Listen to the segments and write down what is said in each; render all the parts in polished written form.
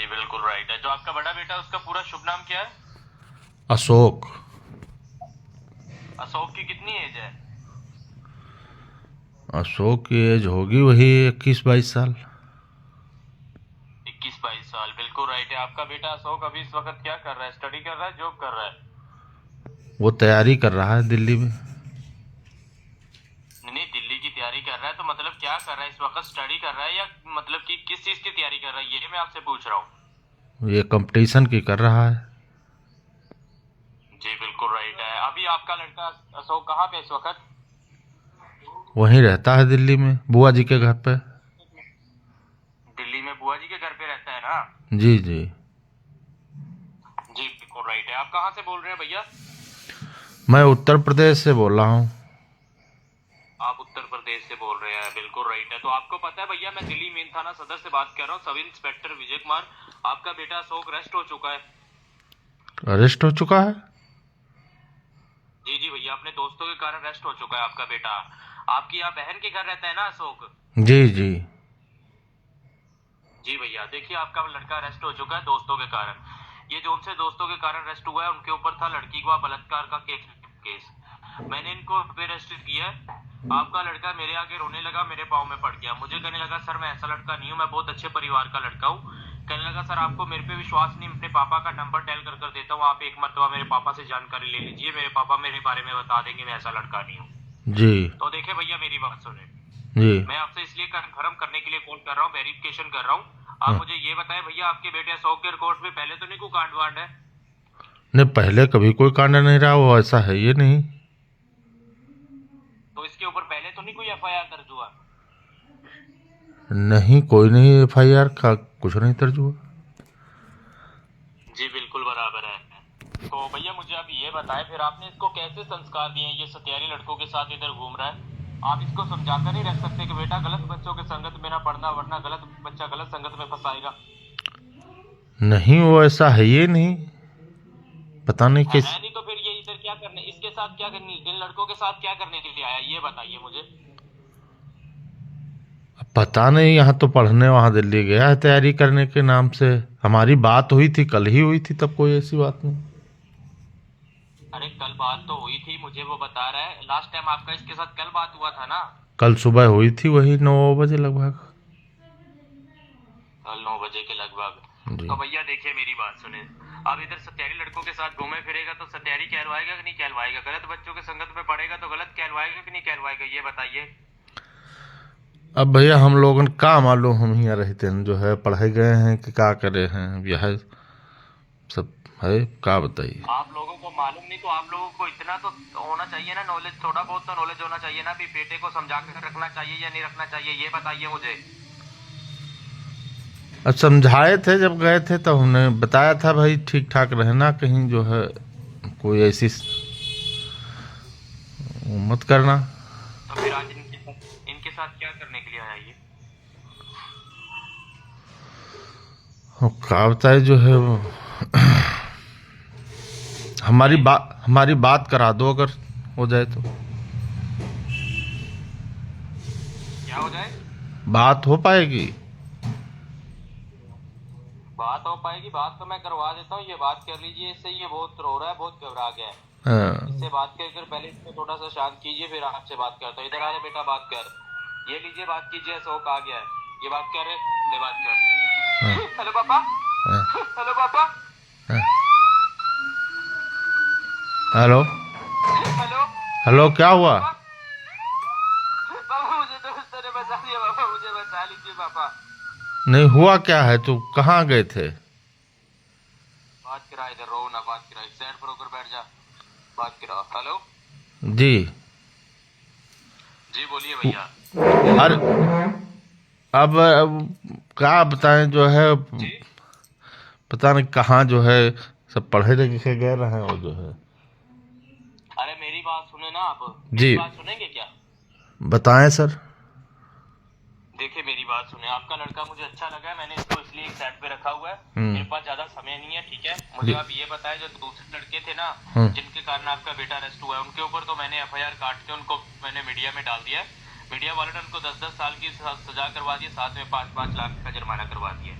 जी बिल्कुल राइट है। जो आपका बड़ा बेटा है उसका पूरा शुभ नाम क्या है? अशोक। अशोक की कितनी एज है? अशोक की एज होगी वही 21-22 साल। 21-22 साल, बिल्कुल राइट है। आपका बेटा अशोक अभी इस वक्त क्या कर रहा है? स्टडी कर रहा है, जॉब कर रहा है? वो तैयारी कर रहा है दिल्ली में। नहीं, दिल्ली की तैयारी कर रहा है तो मतलब क्या कर रहा है इस वक्त? स्टडी कर रहा है या मतलब कि किस चीज की तैयारी कर रहा है, ये मैं आपसे पूछ रहा हूँ। ये कंपटीशन की कर रहा है। जी बिल्कुल राइट है। अभी आपका लड़का अशोक कहाँ पे है इस वक्त? वहीं रहता है दिल्ली में बुआ जी के घर पे। दिल्ली में बुआ जी के घर पे रहता है ना? जी जी। जी बिल्कुल राइट है। आप कहाँ से बोल रहे हैं भैया? मैं उत्तर प्रदेश से बोल रहा हूँ। आप उत्तर प्रदेश से बोल रहे हैं, बिल्कुल राइट है। तो आपको पता है भैया, मैं दिल्ली मेन थाना सदर से बात कर रहा हूँ, सब इंस्पेक्टर विजय कुमार। आपका बेटा अशोक अरेस्ट हो चुका है। अरेस्ट हो चुका है? जी जी भैया, अपने दोस्तों के कारण अरेस्ट हो चुका है आपका बेटा। आपकी यहाँ बहन के घर रहता है ना अशोक? जी जी। जी भैया, देखिए आपका लड़का अरेस्ट हो चुका है दोस्तों के कारण। ये जो उनसे दोस्तों के कारण अरेस्ट हुआ है, उनके ऊपर था लड़की का बलात्कार का केस। मैंने इनको अरेस्ट किया है। आपका लड़का मेरे आगे रोने लगा, मेरे पाँव में पड़ गया। मुझे कहने लगा सर मैं ऐसा लड़का नहीं हूँ, मैं बहुत अच्छे परिवार का लड़का हूँ। कहने लगा सर आपको मेरे पे विश्वास नहीं, अपने पापा का नंबर डायल कर देता हूँ, आप एक मरतबा मेरे पापा से जानकारी ले लीजिए, मेरे पापा मेरे बारे में बता देंगे, मैं ऐसा लड़का नहीं हूँ। जी तो देखिए भैया, मेरी बात सुने। जी। मैं आपसे इसलिए कंफर्म करने के लिए कॉल कर रहा हूँ, वेरिफिकेशन कर रहा हूँ। आप हाँ। मुझे ये बताएं भैया, आपके बेटे अशोक के रिकॉर्ड में पहले तो नहीं कोई कांड वांड है? नहीं, पहले कभी कोई कांड नहीं रहा, वो ऐसा है ये नहीं। तो इसके ऊपर पहले तो नहीं कोई एफआईआर दर्ज हुआ? नहीं, कोई नहीं एफआईआर का कुछ नहीं दर्ज हुआ। जी बिल्कुल बराबर है। तो भैया मुझे आप ये बताएं, फिर आपने इसको कैसे संस्कार दिए? ये सत्यारी लड़कों के साथ इधर घूम रहा है, आप इसको समझाकर नहीं रख सकते कि बेटा गलत बच्चों के संगत में ना पड़ना, वरना गलत बच्चा गलत संगत में फंसाएगा। नहीं, वो ऐसा है ये नहीं। पता नहीं है किस। नहीं तो फिर ये इधर क्या करने, इसके साथ क्या करने, इन लड़कों के साथ क्या करने के लिए आया, ये बताइए मुझे। पता नहीं, यहाँ तो पढ़ने वहाँ दिल्ली गया है तैयारी करने के नाम से। हमारी बात हुई थी, कल ही हुई थी, तब कोई ऐसी बात नहीं। अरे कल बात तो हुई थी, मुझे वो बता रहा है। लास्ट टाइम आपका इसके साथ कल बात हुआ था ना? कल सुबह हुई थी, वही 9 बजे लगभग। कल 9 बजे के लगभग। जी। तो भैया देखिए मेरी बात सुने, अब इधर सत्यारी लड़कों के साथ घूमे फिरेगा तो सत्यारी कहलवाएगा कि नहीं कहलवाएगा? गलत बच्चों के संगत में पड़ेगा तो गलत कहलवाएगा कि नहीं कहलवाएगा, ये बताइए। अब भैया हम लोगन का मालूम, हम यहाँ रहते हैं जो है पढ़ाई गए हैं कि क्या करे हैं, अब यह सब है, क्या बताइए। आप लोगों को मालूम नहीं तो आप लोगों को इतना तो होना चाहिए ना, नॉलेज, थोड़ा बहुत तो नॉलेज होना चाहिए ना, भी बेटे को समझा कर रखना चाहिए या नहीं रखना चाहिए, ये बताइए मुझे। अब समझाए थे जब गए थे, तो हमने बताया था भाई ठीक ठाक रहना, कहीं जो है कोई ऐसी मत करना। तो फिर आज इनके साथ क्या करने के लिए आया ये? अब क्या बताए जो है वो हमारी बात करा दो अगर हो जाए तो। क्या हो जाए? बात हो पाएगी? बात हो पाएगी, बात तो मैं करवा देता हूँ, ये बात कर लीजिए इससे। ये बहुत रो रहा है, बहुत घबरा गया है। हाँ। इससे बात कर पहले इसको थोड़ा सा शांत कीजिए, फिर आपसे बात करता हूँ। इधर आ जा बेटा, बात कर। ये लीजिए, बात कीजिए। अशोक आ गया है, ये बात कर रहे, ले बात हाँ। कर। हेलो पापा। हाँ। हेलो पापा। हाँ। हेलो। हेलो। हेलो, क्या हुआ? पापा, पापा मुझे तो उस तरह बचा लिया पापा, मुझे बचा लीजिए पापा। नहीं हुआ क्या है, तू कहाँ गए थे? बात करा, इधर रो ना, बात करा, एक साइड पर होकर बैठ जा, बात करा। हेलो। जी। जी बोलिए भैया। अरे अब क्या बताएं जो है, जी पता नहीं कहाँ जो है सब पढ़े लिखे गए रहे हैं, वो जो है। अरे मेरी बात सुने ना आप, जी। मेरी बात सुनेंगे क्या? बताएं सर। देखिए मेरी बात सुने, आपका लड़का मुझे अच्छा लगा है, मैंने इसको इसलिए एक साइड पे रखा हुआ है। मेरे पास ज्यादा समय नहीं है, ठीक है? मुझे जी। आप ये बताएं, जो दूसरे लड़के थे ना हम्म। जिनके कारण आपका बेटा अरेस्ट हुआ है, उनके ऊपर तो मैंने एफआईआर काट के उनको मैंने मीडिया में डाल दिया है। मीडिया वालों ने उनको 10-10 साल की सजा करवा दी, साथ में 5-5 लाख का जुर्माना करवा दिया।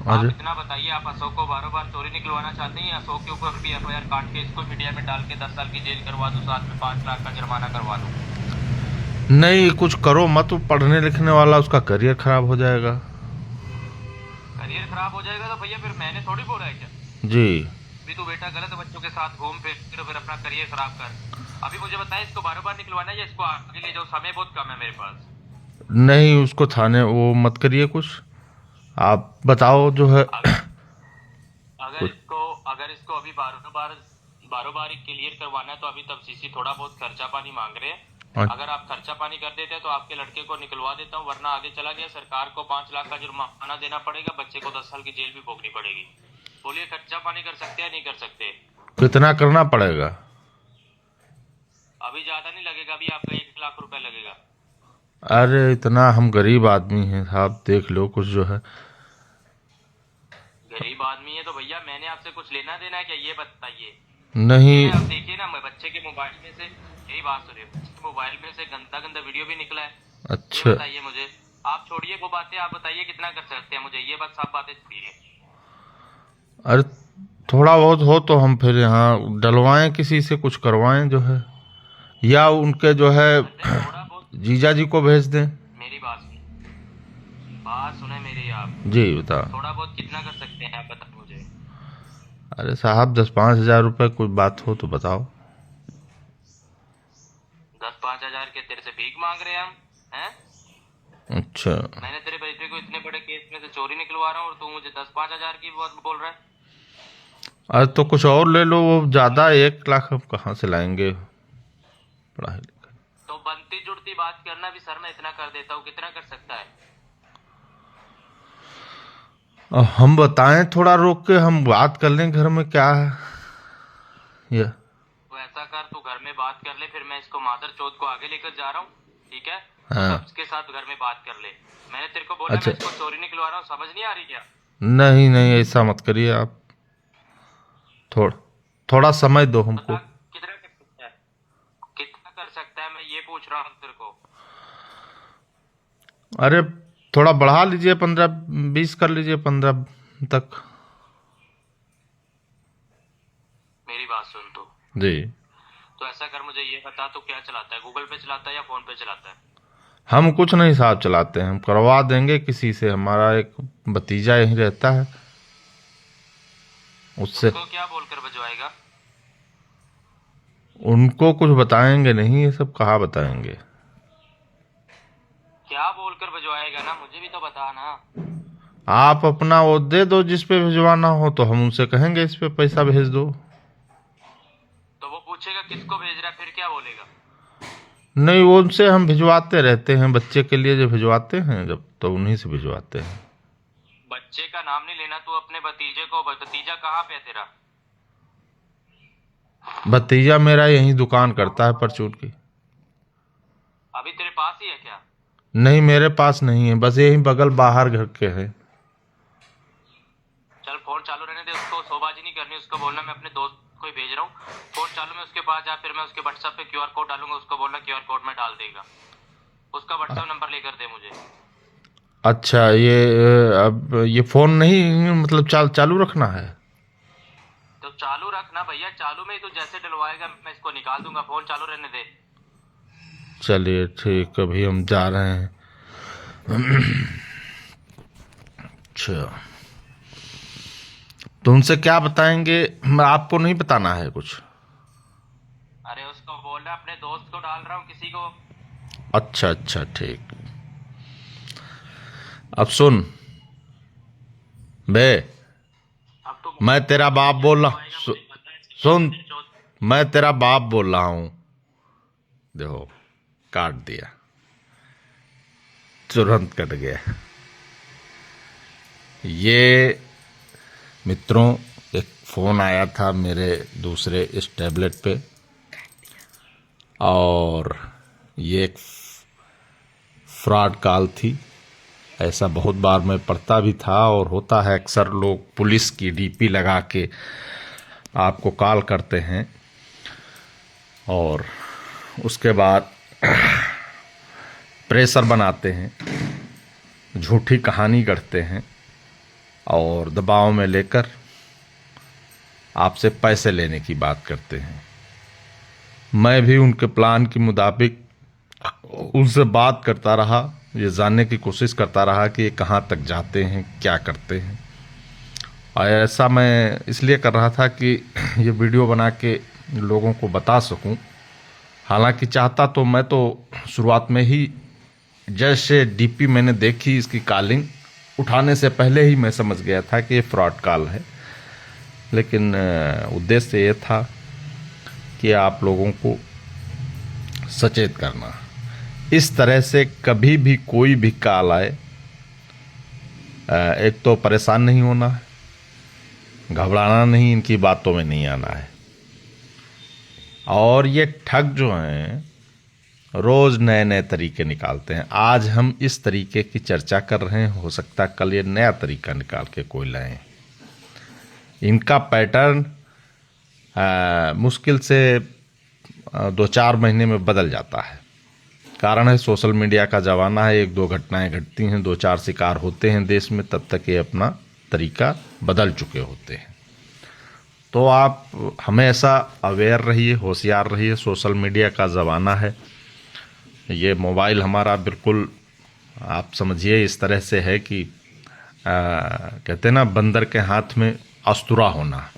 आप अरे इतना बताइए, आप अशोक को बार बार चोरी निकलवाना चाहते हैं, अशोक के ऊपर भी एफआईआर काट के इसको मीडिया में डाल के 10 साल की जेल करवा दूं, साथ में 5 लाख का जुर्माना करवा दूं? नहीं, कुछ करो मत, वो पढ़ने लिखने वाला, उसका करियर खराब हो जाएगा। करियर खराब हो जाएगा तो भैया फिर मैंने थोड़ी बोला है क्या? जी। भी तू बेटा गलत बच्चों के साथ घूम फिर अपना करियर खराब कर। अभी मुझे बताएं, इसको बार बार निकलवाना है या इसको आगे ले जाओ? समय बहुत कम है मेरे पास। नहीं, उसको थाने वो मत करिए कुछ, आप बताओ जो है अगर कुछ। इसको अभी बारो बार क्लियर करवाना है तो अभी तब सीसी थोड़ा बहुत खर्चा पानी मांग रहे हैं। अगर आप खर्चा पानी कर देते हैं तो आपके लड़के को निकलवा देता हूँ, वरना आगे चला गया सरकार को 5 लाख का जुर्माना देना पड़ेगा, बच्चे को 10 साल की जेल भी भोगनी पड़ेगी। बोलिए, खर्चा पानी कर सकते हैं नहीं कर सकते? कितना करना पड़ेगा? अभी ज्यादा नहीं लगेगा, अभी आपका 1 लाख रुपए लगेगा। अरे इतना हम गरीब आदमी हैं साहब, देख लो कुछ जो है। गरीब आदमी है तो भैया मैंने आपसे कुछ लेना देना है क्या, ये बताइए। नहीं। आप देखिए ना, बच्चे के मोबाइल में से, यही बात सुनिए, मोबाइल में से गंदा गंदा वीडियो भी निकला है। अच्छा। ये बताइए मुझे, आप छोड़िए वो बातें, आप बताइए कितना कर सकते हैं मुझे, ये बात सब बातें छोड़िए। अरे थोड़ा बहुत हो तो हम फिर यहाँ डलवाएं, किसी से कुछ करवाएं जो है, या उनके जो है थोड़ा बहुत जीजा जी को भेज दें। मेरी बात सुने मेरी आप। जी बता। थोड़ा बहुत कितना कर सकते हैं आप बताओ मुझे। अरे साहब 10-5 हजार रुपये कोई बात हो तो बताओ। 10-5 हजार के तेरे से भीख मांग रहे हैं हम, हैं? अच्छा। मैंने तेरे बेटे को इतने बड़े केस में से चोरी निकलवा रहा हूँ और तू मुझे 10-5 हजार की बात बोल रहा है? अरे तो कुछ और ले लो, वो ज़्यादा 1 लाख हम कहाँ से लाएंगे पढ़ाई लिखाई। तो बनती जुड़ती बात करना भी, सर मैं इतना कर देता हूँ, कितना कर सकता है? अब हम बताएं थोड़ा रोक के, हम बात कर लें घर में क्या है ये। तो ऐसा कर, तू घर में बात कर ले, फिर मैं इसको मादर चौथ को आगे लेकर जा रहा हूँ, ठीक है? हाँ। सबके साथ घर में बात कर ले। मैंने तेरे को बोला अच्छा। मैं इसको चोरी निकलवा रहा हूँ, समझ नहीं आ रही क्या? नहीं नहीं, ऐसा मत करिए आप, थोड़ा समय दो हमको। कितना कर सकता है, कितना कर सकता है, मैं ये पूछ रहा हूँ तेरे को। अरे थोड़ा बढ़ा लीजिए, 15-20 कर लीजिए, 15 तक। मेरी बात सुन तू। जी। तो ऐसा कर, मुझे ये बता, तू क्या चलाता है, गूगल पे चलाता है या फोन पे चलाता है? हम कुछ नहीं साहब चलाते हैं, हम करवा देंगे किसी से, हमारा एक भतीजा यहीं रहता है, उससे। उसको क्या बोलकर भिजवाएगा? उनको कुछ बताएंगे नहीं, ये सब कहाँ बताएंगे। क्या बोलकर भिजवाएगा ना, मुझे भी तो बता ना। आप अपना वो दे दो जिस पे भिजवाना हो, तो हम उनसे कहेंगे इस पे पैसा भेज दो। तो वो पूछेगा किसको भेज रहा है, फिर क्या बोलेगा? नहीं, वो उनसे हम भिजवाते रहते हैं, बच्चे के लिए जो भिजवाते हैं जब, तो उन्हीं से भिजवाते हैं। बच्चे का नाम नहीं लेना, तू अपने भतीजे को, भतीजा कहाँ पे है तेरा? भतीजा मेरा यहीं दुकान करता है परचून की। अभी तेरे पास ही है क्या? नहीं, मेरे पास नहीं है, बस यहीं बगल बाहर घर के है। चल फोन चालू रहने दे, उसको शोबाजी नहीं करनी, उसको बोलना मैं अपने दोस्त को ही भेज रहा हूँ, फोन चालू में उसके पास जा, फिर मैं उसके व्हाट्सएप पे क्यूआर कोड डालूंगा, उसको बोलना क्यूआर कोड में डाल देगा, उसका व्हाट्सएप नंबर लेकर दे मुझे। अच्छा, ये अब ये फोन नहीं मतलब चालू रखना है? तो चालू रखना भैया, चालू में ही तू जैसे डलवाएगा मैं इसको निकाल दूंगा, फोन चालू रहने दे। चलिए ठीक, अभी हम जा रहे हैं। अच्छा, तो उनसे क्या बताएंगे, आपको नहीं बताना है कुछ? अरे उसको बोलना अपने दोस्त को डाल रहा हूँ किसी को। अच्छा अच्छा ठीक। अब सुन बे, अब तो मैं तेरा बाप बोल रहा, सुन, मैं तेरा बाप बोल रहा हूँ। देखो काट दिया, तुरंत कट गया। ये मित्रों, एक फ़ोन आया था मेरे दूसरे इस टैबलेट पे, और ये एक फ्रॉड कॉल थी। ऐसा बहुत बार मैं पढ़ता भी था, और होता है अक्सर, लोग पुलिस की डीपी लगा के आपको कॉल करते हैं और उसके बाद प्रेशर बनाते हैं, झूठी कहानी गढ़ते हैं, और दबाव में लेकर आपसे पैसे लेने की बात करते हैं। मैं भी उनके प्लान के मुताबिक उनसे बात करता रहा, ये जानने की कोशिश करता रहा कि ये कहाँ तक जाते हैं, क्या करते हैं। और ऐसा मैं इसलिए कर रहा था कि ये वीडियो बना के लोगों को बता सकूं। हालांकि चाहता तो मैं तो शुरुआत में ही, जैसे डीपी मैंने देखी इसकी कॉलिंग उठाने से पहले ही मैं समझ गया था कि ये फ्रॉड कॉल है। लेकिन उद्देश्य ये था कि आप लोगों को सचेत करना। इस तरह से कभी भी कोई भी कॉल आए, एक तो परेशान नहीं होना है, घबराना नहीं, इनकी बातों में नहीं आना है। और ये ठग जो हैं रोज नए नए तरीके निकालते हैं। आज हम इस तरीके की चर्चा कर रहे हैं, हो सकता है कल ये नया तरीका निकाल के कोई लाएं। इनका पैटर्न मुश्किल से 2-4 महीने में बदल जाता है। कारण है सोशल मीडिया का ज़माना है, 1-2 घटनाएं घटती हैं, 2-4 शिकार होते हैं देश में, तब तक ये अपना तरीका बदल चुके होते हैं। तो आप हमेशा अवेयर रहिए, होशियार रहिए। सोशल मीडिया का ज़माना है। ये मोबाइल हमारा बिल्कुल आप समझिए इस तरह से है कि कहते हैं ना, बंदर के हाथ में अस्तूरा होना।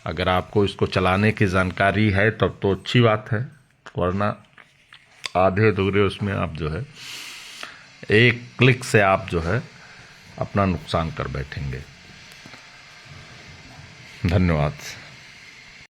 अगर आपको इसको चलाने की जानकारी है तब तो अच्छी बात है, वरना आधे अधूरे उसमें आप जो है एक क्लिक से आप जो है अपना नुकसान कर बैठेंगे। धन्यवाद।